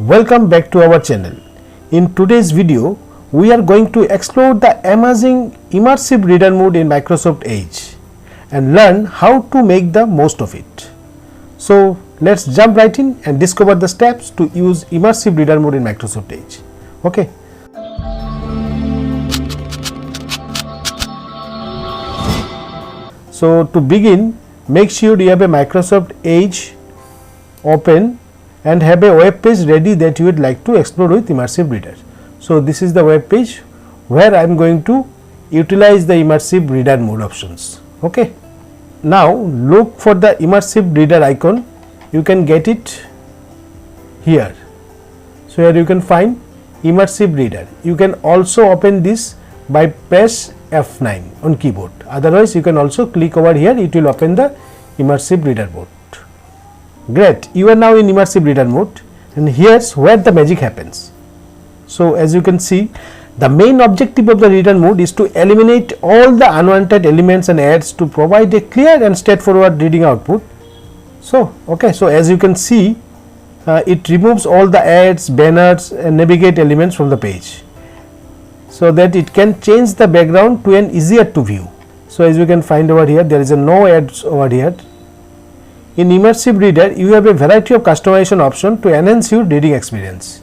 Welcome back to our channel. In today's video, we are going to explore the amazing Immersive Reader Mode in Microsoft Edge and learn how to make the most of it. So let's jump right in and discover the steps to use Immersive Reader Mode in Microsoft Edge. Okay. So to begin, make sure you have a Microsoft Edge open and have a web page ready that you would like to explore with Immersive Reader. So this is the web page where I am going to utilize the Immersive Reader Mode options. Okay. Now look for the Immersive Reader icon. You can get it here. So here you can find Immersive Reader. You can also open this by press F9 on keyboard. Otherwise you can also click over here, it will open the Immersive Reader Mode. Great, you are now in Immersive Reader Mode and here's where the magic happens. So as you can see, the main objective of the reader mode is to eliminate all the unwanted elements and ads to provide a clear and straightforward reading output. So as you can see, it removes all the ads, banners and navigate elements from the page, so that it can change the background to an easier to view. So as you can find over here, there is a no ads over here. In Immersive Reader, you have a variety of customization options to enhance your reading experience.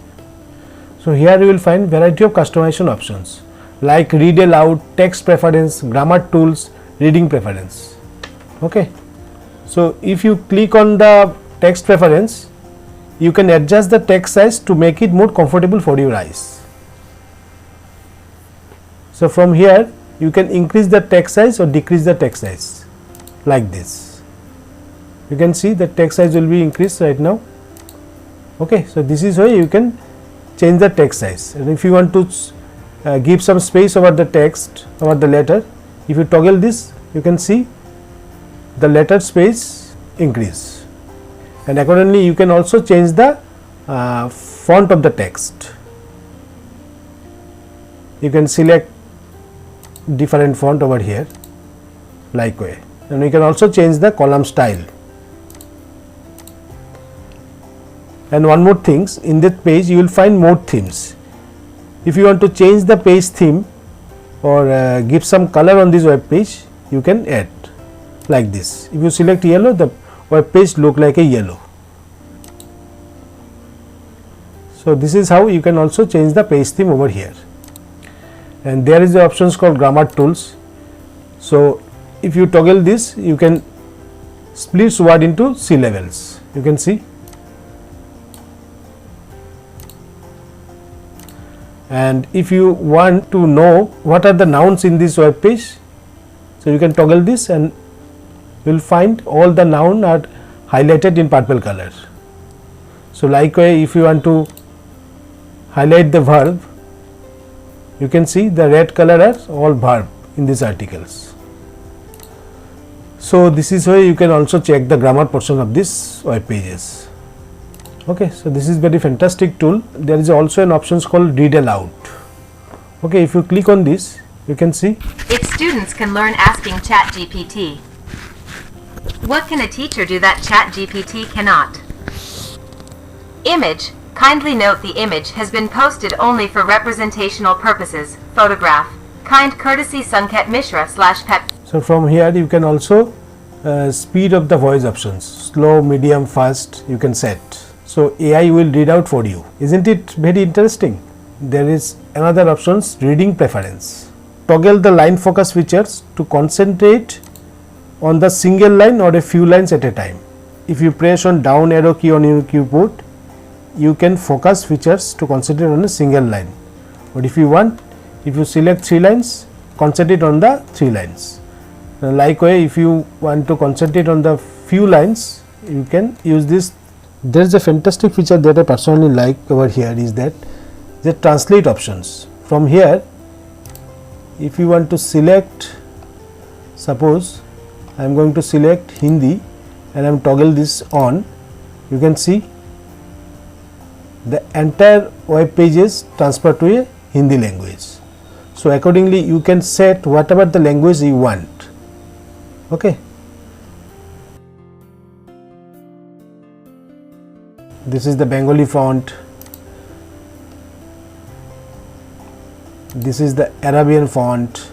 So here you will find variety of customization options like read aloud, text preference, grammar tools, reading preference. Okay. So if you click on the text preference, you can adjust the text size to make it more comfortable for your eyes. So from here you can increase the text size or decrease the text size like this. You can see the text size will be increased right now. Okay, so this is why you can change the text size, and if you want to give some space over the text, over the letter, if you toggle this, you can see the letter space increase, and accordingly you can also change the font of the text. You can select different font over here like way, and you can also change the column style. And one more things, in that page you will find more themes. If you want to change the page theme or give some color on this web page, you can add like this. If you select yellow, the web page look like a yellow. So this is how you can also change the page theme over here. And there is the options called grammar tools. So if you toggle this, you can split word into C levels. You can see. And if you want to know what are the nouns in this web page, so you can toggle this and you will find all the nouns are highlighted in purple color. So likewise, if you want to highlight the verb, you can see the red color are all verb in these articles. So this is why you can also check the grammar portion of this web pages. Okay, so this is very fantastic tool. There is also an options called read aloud. Okay, if you click on this, you can see its students can learn asking ChatGPT. What can a teacher do that ChatGPT cannot? Image. Kindly note the image has been posted only for representational purposes. Photograph. Kind courtesy Sanket Mishra /pet. So from here you can also speed of the voice options, slow, medium, fast you can set. So AI will read out for you. Isn't it very interesting? There is another options, reading preference. Toggle the line focus features to concentrate on the single line or a few lines at a time. If you press on down arrow key on your keyboard, you can focus features to concentrate on a single line. But if you want, if you select 3 lines, concentrate on the 3 lines. Likewise, if you want to concentrate on the few lines, you can use this. There is a fantastic feature that I personally like over here is that the translate options. From here, if you want to select, suppose I am going to select Hindi and I am toggle this on, you can see the entire web pages transfer to a Hindi language. So accordingly you can set whatever the language you want. Okay. This is the Bengali font, This is the Arabian font.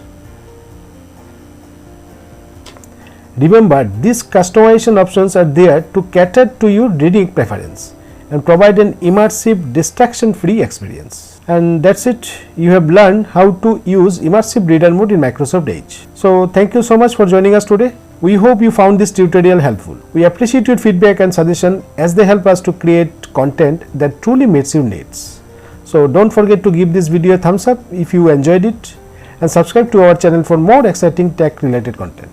Remember, these customization options are there to cater to your reading preference and provide an immersive, distraction-free experience. And that's it. You have learned how to use Immersive Reader Mode in Microsoft Edge. So thank you so much for joining us today. We hope you found this tutorial helpful. We appreciate your feedback and suggestion as they help us to create content that truly meets your needs. So don't forget to give this video a thumbs up if you enjoyed it and subscribe to our channel for more exciting tech related content.